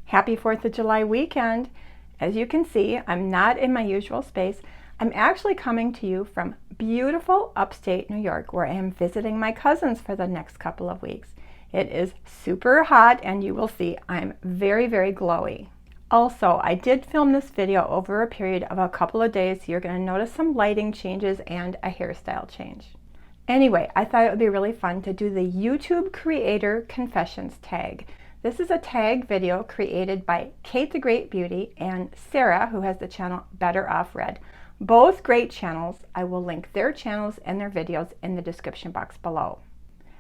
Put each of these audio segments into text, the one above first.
Happy 4th of July weekend. As you can see, I'm not in my usual space. I'm actually coming to you from beautiful upstate New York, where I am visiting my cousins for the next couple of weeks. It is super hot, and you will see I'm very, very glowy. Also, I did film this video over a period of a couple of days. You're going to notice some lighting changes and a hairstyle change. Anyway, I thought it would be really fun to do the YouTube Creator Confessions tag. This is a tag video created by Kate the Great Beauty and Sarah, who has the channel Better Off Red. Both great channels. I will link their channels and their videos in the description box below.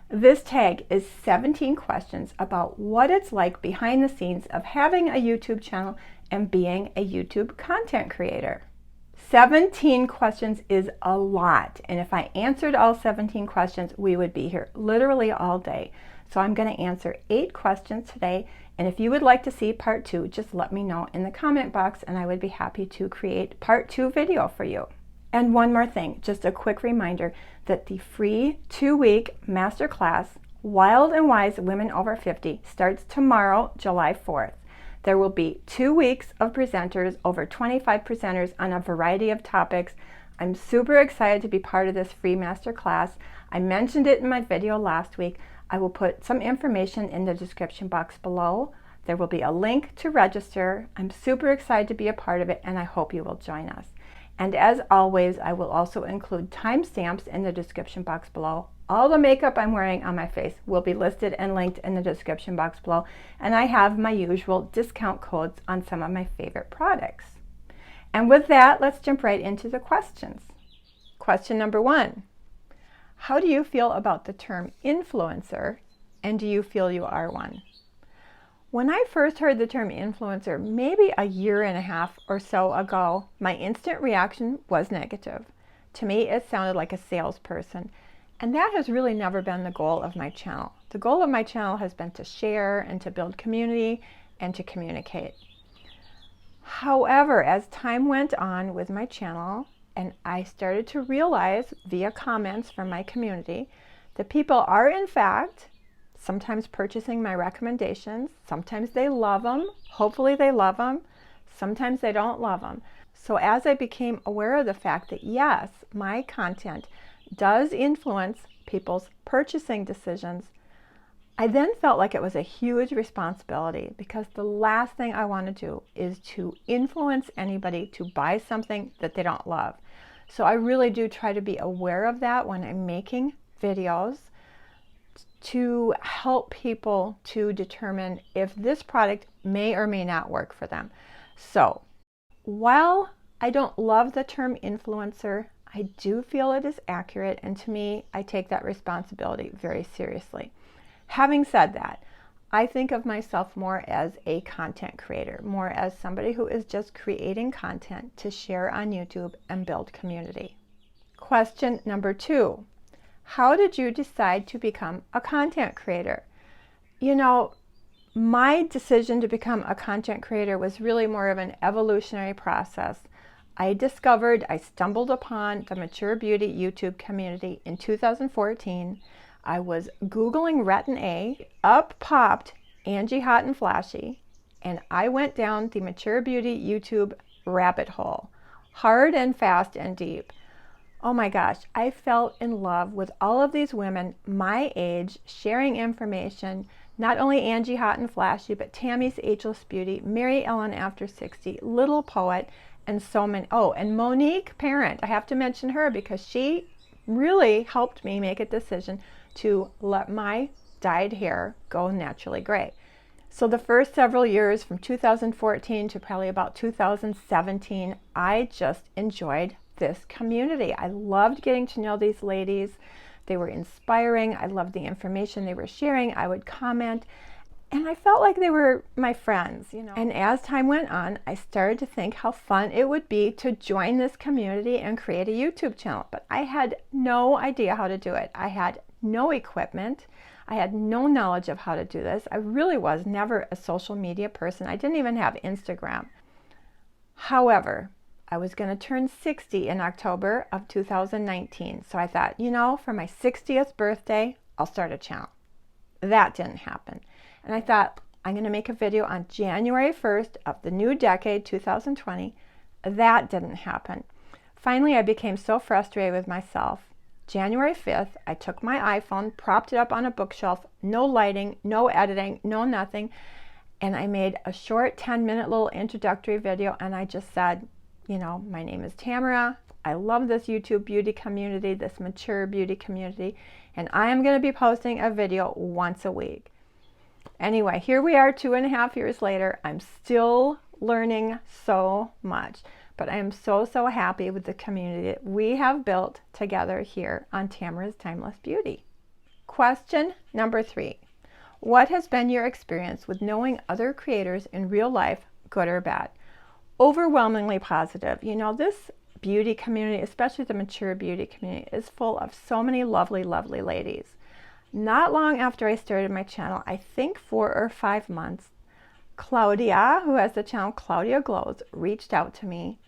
This tag is 17 questions about what it's like behind the scenes of having a YouTube channel and being a YouTube content creator. 17 questions is a lot, and if I answered all 17 questions, we would be here literally all day. So I'm going to answer 8 questions today, and if you would like to see part 2, just let me know in the comment box and I would be happy to create part 2 video for you. And one more thing, just a quick reminder that the free 2-week masterclass, Wild and Wise Women Over 50, starts tomorrow, July 4th. There will be 2 weeks of presenters, over 25 presenters on a variety of topics. I'm super excited to be part of this free masterclass. I mentioned it in my video last week. I will put some information in the description box below. There will be a link to register. I'm super excited to be a part of it, and I hope you will join us. And as always, I will also include timestamps in the description box below. All the makeup I'm wearing on my face will be listed and linked in the description box below. And I have my usual discount codes on some of my favorite products. And with that, let's jump right into the questions. Question number 1. How do you feel about the term influencer, and do you feel you are one? When I first heard the term influencer, maybe a year and a half or so ago, my instant reaction was negative. To me, it sounded like a salesperson, and that has really never been the goal of my channel. The goal of my channel has been to share and to build community and to communicate. However, as time went on with my channel, and I started to realize via comments from my community that people are in fact sometimes purchasing my recommendations. Sometimes they love them. Hopefully they love them. Sometimes they don't love them. So as I became aware of the fact that yes, my content does influence people's purchasing decisions, I then felt like it was a huge responsibility, because the last thing I want to do is to influence anybody to buy something that they don't love. So I really do try to be aware of that when I'm making videos, to help people to determine if this product may or may not work for them. So while I don't love the term influencer, I do feel it is accurate, and to me, I take that responsibility very seriously. Having said that, I think of myself more as a content creator, more as somebody who is just creating content to share on YouTube and build community. Question number 2. How did you decide to become a content creator? You know, my decision to become a content creator was really more of an evolutionary process. I stumbled upon the Mature Beauty YouTube community in 2014. I was Googling Retin A, up popped Angie Hot and Flashy, and I went down the Mature Beauty YouTube rabbit hole, hard and fast and deep. Oh my gosh, I fell in love with all of these women my age sharing information, not only Angie Hot and Flashy, but Tammy's Ageless Beauty, Mary Ellen After 60, Little Poet, and so many. Oh, and Monique Parent. I have to mention her because she really helped me make a decision to let my dyed hair go naturally gray. So the first several years, from 2014 to probably about 2017, I just enjoyed this community. I loved getting to know these ladies. They were inspiring. I loved the information they were sharing. I would comment, and I felt like they were my friends, you know. And as time went on, I started to think how fun it would be to join this community and create a YouTube channel. But I had no idea how to do it. I had no equipment. I had no knowledge of how to do this. I really was never a social media person. I didn't even have Instagram. However, I was going to turn 60 in October of 2019. So I thought, you know, for my 60th birthday, I'll start a channel. That didn't happen. And I thought, I'm going to make a video on January 1st of the new decade, 2020. That didn't happen. Finally, I became so frustrated with myself. January 5th, I took my iPhone, propped it up on a bookshelf, no lighting, no editing, no nothing, and I made a short 10-minute little introductory video, and I just said, you know, my name is Tamara. I love this YouTube beauty community, this mature beauty community, and I am going to be posting a video once a week. Anyway, here we are 2.5 years later. I'm still learning so much, but I am so happy with the community that we have built together here on Tamara's Timeless Beauty. Question number 3. What has been your experience with knowing other creators in real life, good or bad? Overwhelmingly positive. You know, this beauty community, especially the mature beauty community, is full of so many lovely ladies. Not long after I started my channel, I think 4 or 5 months, Claudia, who has the channel Claudia Glows, reached out to me.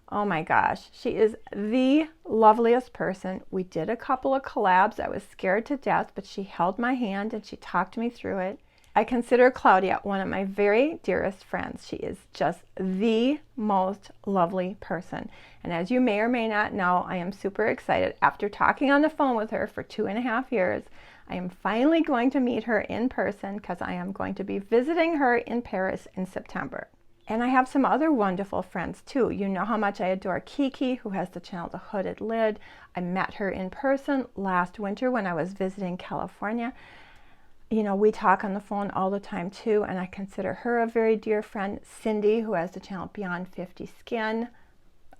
Oh my gosh, she is the loveliest person. We did a couple of collabs. I was scared to death, but she held my hand and she talked me through it. I consider Claudia one of my very dearest friends. She is just the most lovely person. And as you may or may not know, I am super excited. After talking on the phone with her for 2.5 years, I am finally going to meet her in person because I am going to be visiting her in Paris in September. And I have some other wonderful friends too. You know how much I adore Kiki, who has the channel The Hooded Lid. I met her in person last winter when I was visiting California. You know, we talk on the phone all the time too, and I consider her a very dear friend. Cindy, who has the channel Beyond 50 Skin.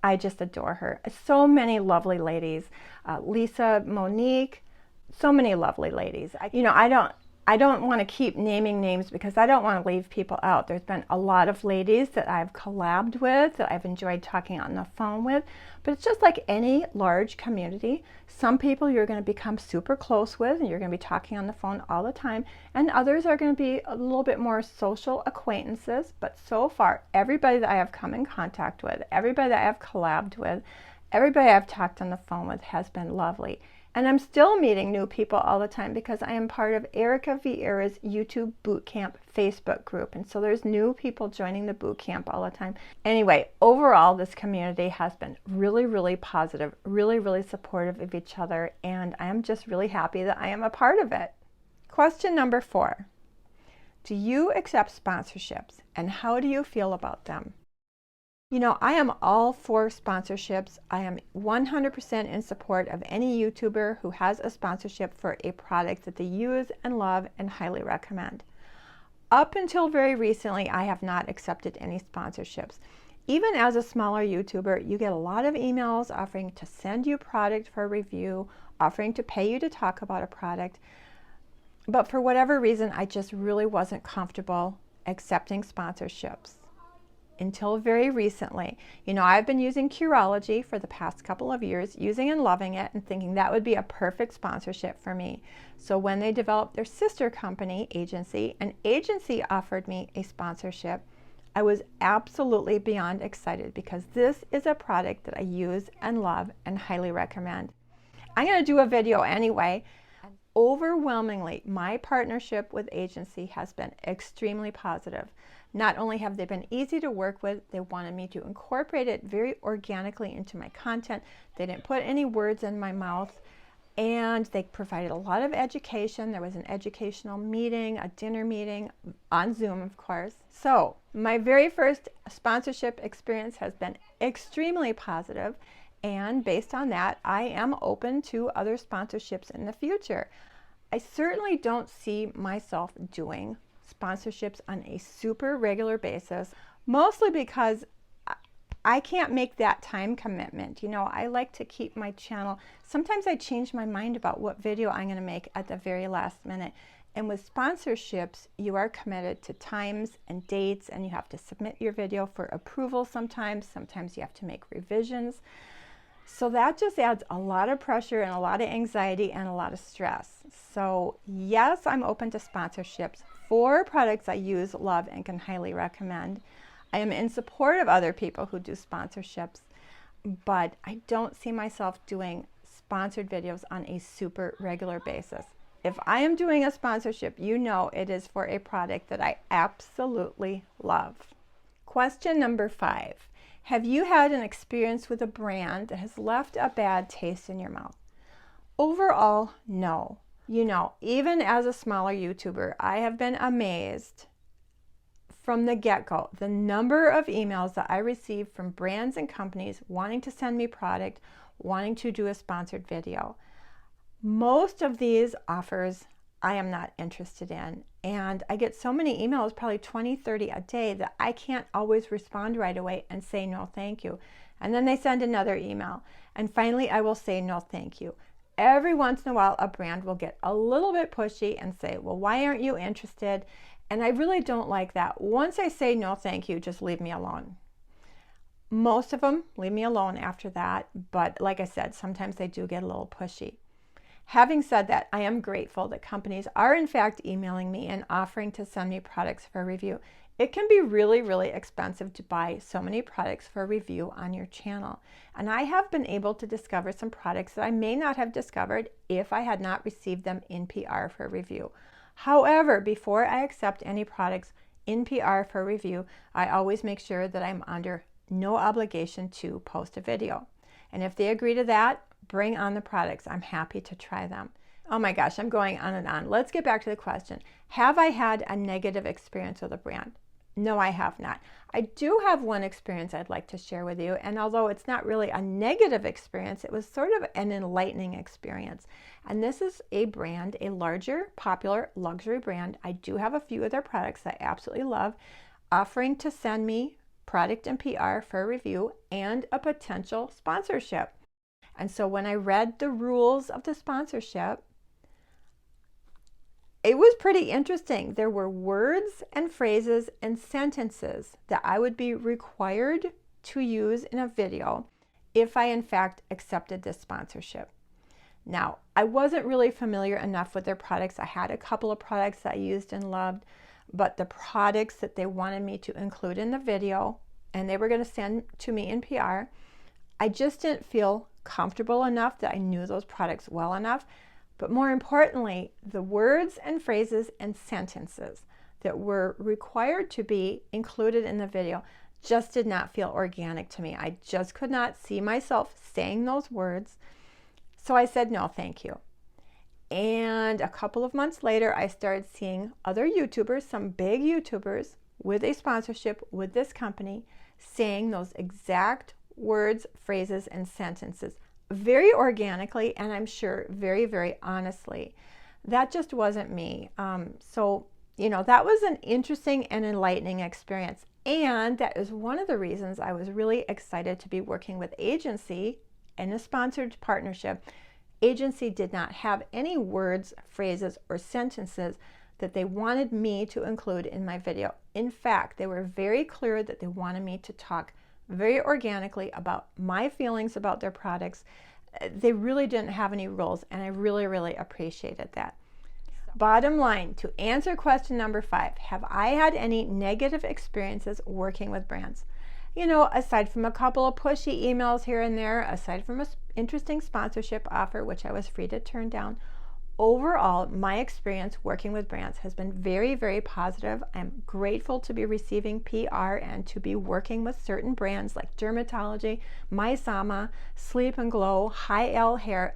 I just adore her. So many lovely ladies. Lisa, Monique, so many lovely ladies. I don't want to keep naming names because I don't want to leave people out. There's been a lot of ladies that I've collabed with, that I've enjoyed talking on the phone with, but it's just like any large community. Some people you're going to become super close with and you're going to be talking on the phone all the time, and others are going to be a little bit more social acquaintances. But so far, everybody that I have come in contact with, everybody that I have collabed with, everybody I've talked on the phone with has been lovely. And I'm still meeting new people all the time because I am part of Erica Vieira's YouTube Bootcamp Facebook group. And so there's new people joining the bootcamp all the time. Anyway, overall, this community has been really positive, really supportive of each other. And I am just really happy that I am a part of it. Question number 4. Do you accept sponsorships and how do you feel about them? You know, I am all for sponsorships. I am 100% in support of any YouTuber who has a sponsorship for a product that they use and love and highly recommend. Up until very recently, I have not accepted any sponsorships. Even as a smaller YouTuber, you get a lot of emails offering to send you product for review, offering to pay you to talk about a product. But for whatever reason, I just really wasn't comfortable accepting sponsorships. Until very recently. You know, I've been using Curology for the past couple of years, using and loving it and thinking that would be a perfect sponsorship for me. So when they developed their sister company, an agency offered me a sponsorship, I was absolutely beyond excited because this is a product that I use and love and highly recommend. I'm going to do a video anyway. Overwhelmingly, my partnership with agency has been extremely positive. Not only have they been easy to work with, they wanted me to incorporate it very organically into my content. They didn't put any words in my mouth, and they provided a lot of education. There was an educational meeting, a dinner meeting on Zoom, of course. So my very first sponsorship experience has been extremely positive, and based on that, I am open to other sponsorships in the future. I certainly don't see myself doing sponsorships on a super regular basis, mostly because I can't make that time commitment. You know, I like to keep my channel. Sometimes I change my mind about what video I'm going to make at the very last minute. And with sponsorships, you are committed to times and dates, and you have to submit your video for approval sometimes. Sometimes you have to make revisions. So that just adds a lot of pressure and a lot of anxiety and a lot of stress. So yes, I'm open to sponsorships for products I use, love, and can highly recommend. I am in support of other people who do sponsorships, but I don't see myself doing sponsored videos on a super regular basis. If I am doing a sponsorship, you know it is for a product that I absolutely love. Question number 5. Have you had an experience with a brand that has left a bad taste in your mouth? Overall, no. You know, even as a smaller YouTuber, I have been amazed from the get-go, the number of emails that I receive from brands and companies wanting to send me product, wanting to do a sponsored video. Most of these offers I am not interested in, and I get so many emails, probably 20, 30 a day, that I can't always respond right away and say no thank you. And then they send another email, and finally I will say no thank you. Every once in a while a brand will get a little bit pushy and say, well, why aren't you interested? And I really don't like that. Once I say no thank you, just leave me alone. Most of them leave me alone after that, but like I said, sometimes they do get a little pushy. Having said that, I am grateful that companies are in fact emailing me and offering to send me products for review. It can be really, really expensive to buy so many products for review on your channel. And I have been able to discover some products that I may not have discovered if I had not received them in PR for review. However, before I accept any products in PR for review, I always make sure that I'm under no obligation to post a video. And if they agree to that, bring on the products. I'm happy to try them. Oh my gosh, I'm going on and on. Let's get back to the question. Have I had a negative experience with a brand? No, I have not. I do have one experience I'd like to share with you, and although it's not really a negative experience, it was sort of an enlightening experience. And this is a brand, a larger, popular luxury brand. I do have a few of their products I absolutely love, offering to send me product and PR for a review and a potential sponsorship. And so when I read the rules of the sponsorship, it was pretty interesting. There were words and phrases and sentences that I would be required to use in a video if I in fact accepted this sponsorship. Now, I wasn't really familiar enough with their products. I had a couple of products that I used and loved, but the products that they wanted me to include in the video and they were going to send to me in PR, I just didn't feel comfortable enough that I knew those products well enough. But more importantly, the words and phrases and sentences that were required to be included in the video just did not feel organic to me. I just could not see myself saying those words. So I said, no, thank you. And a couple of months later, I started seeing other YouTubers, some big YouTubers with a sponsorship with this company, saying those exact words, phrases, and sentences very organically, and I'm sure very, very honestly. That just wasn't me. So, you know, that was an interesting and enlightening experience. And that is one of the reasons I was really excited to be working with agency in a sponsored partnership. Agency did not have any words, phrases, or sentences that they wanted me to include in my video. In fact, they were very clear that they wanted me to talk very organically about my feelings about their products. They really didn't have any rules, and I really, really appreciated that. Bottom line, to answer question number 5, have I had any negative experiences working with brands? You know, aside from a couple of pushy emails here and there, aside from an interesting sponsorship offer, which I was free to turn down, overall, my experience working with brands has been very, very positive. I'm grateful to be receiving PR and to be working with certain brands like Dermatology, Mysama, Sleep and Glow, High L Hair,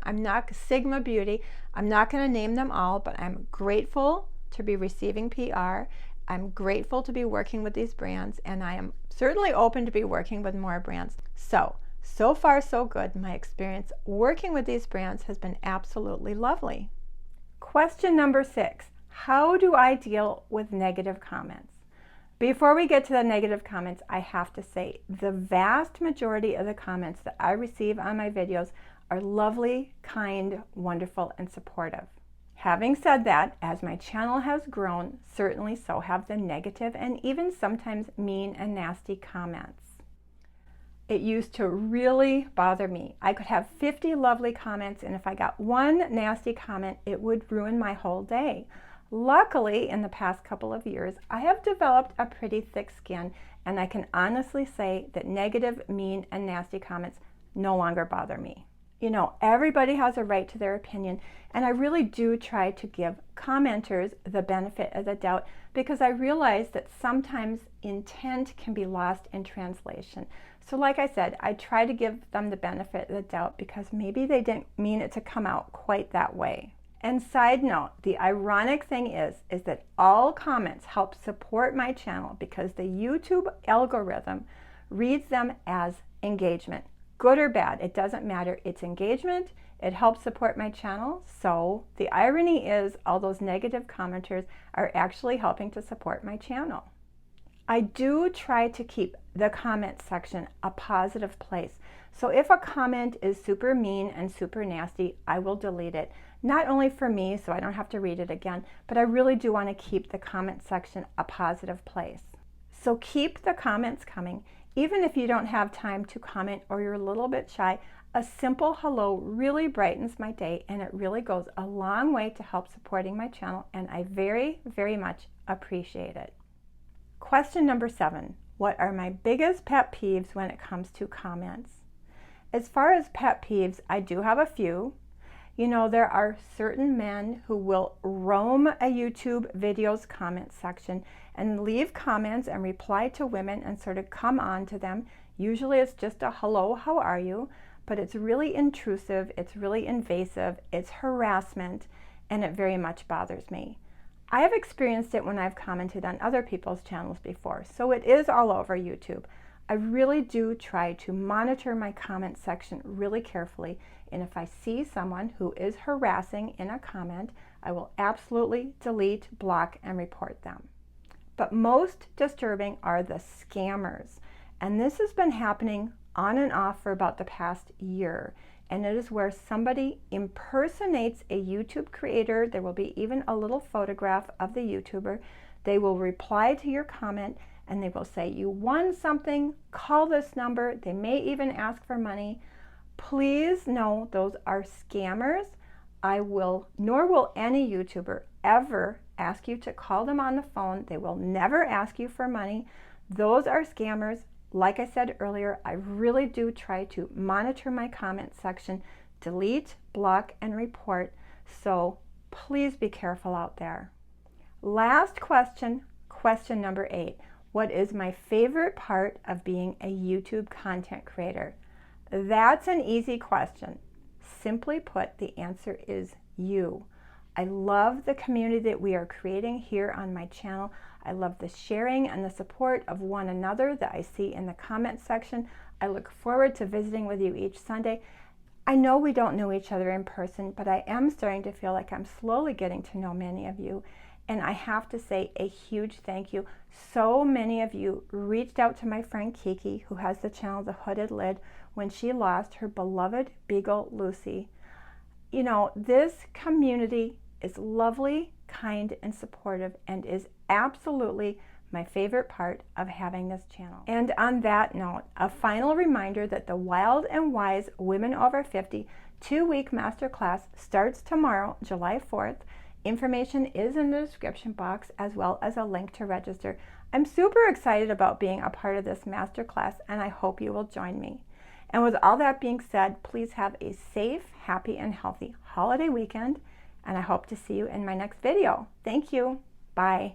Sigma Beauty. I'm not going to name them all, but I'm grateful to be receiving PR. I'm grateful to be working with these brands, and I am certainly open to be working with more brands. So far so good. My experience working with these brands has been absolutely lovely. Question number 6, how do I deal with negative comments? Before we get to the negative comments, I have to say the vast majority of the comments that I receive on my videos are lovely, kind, wonderful, and supportive. Having said that, as my channel has grown, certainly so have the negative and even sometimes mean and nasty comments. It used to really bother me. I could have 50 lovely comments, and if I got one nasty comment, it would ruin my whole day. Luckily, in the past couple of years, I have developed a pretty thick skin, and I can honestly say that negative, mean, and nasty comments no longer bother me. You know, everybody has a right to their opinion, and I really do try to give commenters the benefit of the doubt, because I realize that sometimes intent can be lost in translation. So like I said, I try to give them the benefit of the doubt because maybe they didn't mean it to come out quite that way. And side note, the ironic thing is that all comments help support my channel because the YouTube algorithm reads them as engagement. Good or bad, it doesn't matter. It's engagement. It helps support my channel. So the irony is all those negative commenters are actually helping to support my channel. I do try to keep the comment section a positive place. So if a comment is super mean and super nasty, I will delete it. Not only for me, so I don't have to read it again, but I really do want to keep the comment section a positive place. So keep the comments coming. Even if you don't have time to comment or you're a little bit shy, a simple hello really brightens my day, and it really goes a long way to help supporting my channel, and I very, very much appreciate it. Question number 7. What are my biggest pet peeves when it comes to comments? As far as pet peeves, I do have a few. You know, there are certain men who will roam a YouTube video's comment section and leave comments and reply to women and sort of come on to them. Usually it's just a hello, how are you? But it's really intrusive, it's really invasive, it's harassment, and it very much bothers me. I have experienced it when I've commented on other people's channels before, so it is all over YouTube. I really do try to monitor my comment section really carefully, and if I see someone who is harassing in a comment, I will absolutely delete, block, and report them. But most disturbing are the scammers, and this has been happening on and off for about the past year. And it is where somebody impersonates a YouTube creator. There will be even a little photograph of the YouTuber. They will reply to your comment and they will say, you won something, call this number. They may even ask for money. Please know those are scammers. Nor will any YouTuber ever ask you to call them on the phone. They will never ask you for money. Those are scammers. Like I said earlier, I really do try to monitor my comment section, delete, block, and report. So please be careful out there. Last question, question number 8. What is my favorite part of being a YouTube content creator? That's an easy question. Simply put, the answer is you. I love the community that we are creating here on my channel. I love the sharing and the support of one another that I see in the comment section. I look forward to visiting with you each Sunday. I know we don't know each other in person, but I am starting to feel like I'm slowly getting to know many of you. And I have to say a huge thank you. So many of you reached out to my friend Kiki, who has the channel The Hooded Lid, when she lost her beloved beagle, Lucy. You know, this community is lovely, kind, and supportive, and is absolutely my favorite part of having this channel. And on that note, a final reminder that the Wild and Wise Women Over 50 2-week masterclass starts tomorrow, July 4th. Information is in the description box, as well as a link to register. I'm super excited about being a part of this masterclass, and I hope you will join me. And with all that being said, please have a safe, happy, and healthy holiday weekend, and I hope to see you in my next video. Thank you. Bye.